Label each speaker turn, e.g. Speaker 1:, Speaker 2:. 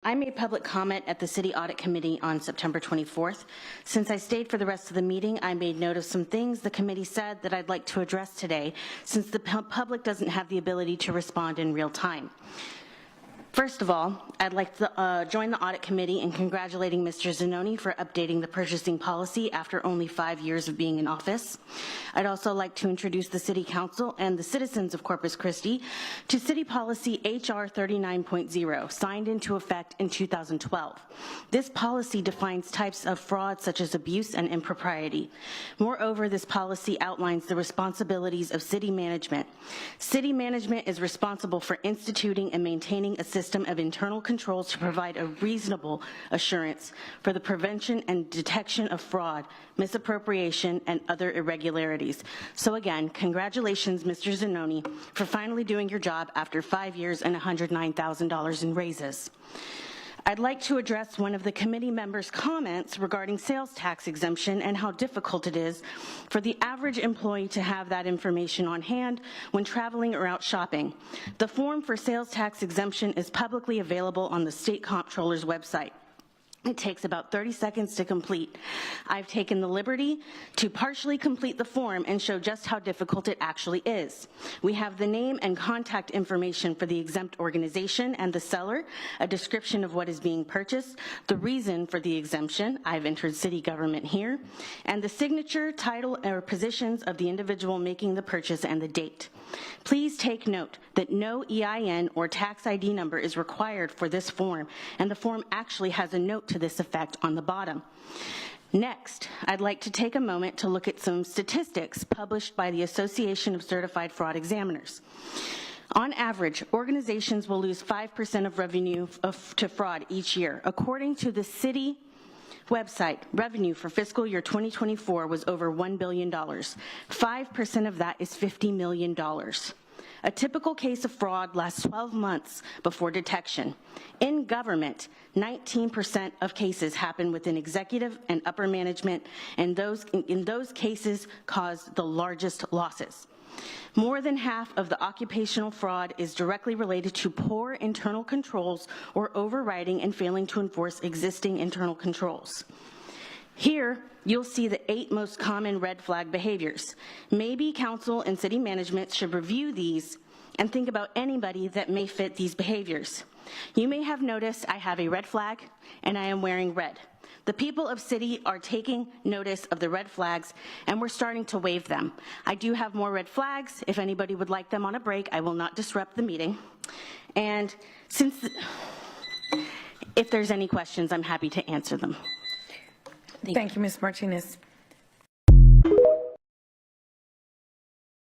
Speaker 1: I made public comment at the City Audit Committee on September 24th. Since I stayed for the rest of the meeting, I made note of some things the committee said that I'd like to address today, since the public doesn't have the ability to respond in real time. First of all, I'd like to join the Audit Committee in congratulating Mr. Zanoni for updating the purchasing policy after only 5 years of being in office. I'd also like to introduce the City Council and the citizens of Corpus Christi to City Policy HR 39.0, signed into effect in 2012. This policy defines types of fraud such as abuse and impropriety. Moreover, this policy outlines the responsibilities of city management. City management is responsible for instituting and maintaining a system of internal controls to provide a reasonable assurance for the prevention and detection of fraud, misappropriation, and other irregularities. So again, congratulations, Mr. Zanoni, for finally doing your job after 5 years and $109,000 in raises. I'd like to address one of the committee members' comments regarding sales tax exemption and how difficult it is for the average employee to have that information on hand when traveling or out shopping. The form for sales tax exemption is publicly available on the State Comptroller's website. It takes about 30 seconds to complete. I've taken the liberty to partially complete the form and show just how difficult it actually is. We have the name and contact information for the exempt organization and the seller, a description of what is being purchased, the reason for the exemption, I've entered city government here, and the signature, title, or positions of the individual making the purchase and the date. Please take note that no EIN or tax ID number is required for this form, and the form actually has a note to this effect on the bottom. Next, I'd like to take a moment to look at some statistics published by the Association of Certified Fraud Examiners. On average, organizations will lose 5% of revenue to fraud each year. According to the city website, revenue for fiscal year 2024 was over $1 billion. 5% of that is $50 million. A typical case of fraud lasts 12 months before detection. In government, 19% of cases happen within executive and upper management, and in those cases cause the largest losses. More than half of the occupational fraud is directly related to poor internal controls or overriding and failing to enforce existing internal controls. Here, you'll see the 8 most common red flag behaviors. Maybe council and city management should review these and think about anybody that may fit these behaviors. You may have noticed I have a red flag and I am wearing red. The people of city are taking notice of the red flags, and we're starting to wave them. I do have more red flags. If anybody would like them on a break, I will not disrupt the meeting. And if there's any questions, I'm happy to answer them.
Speaker 2: Thank you, Ms. Martinez.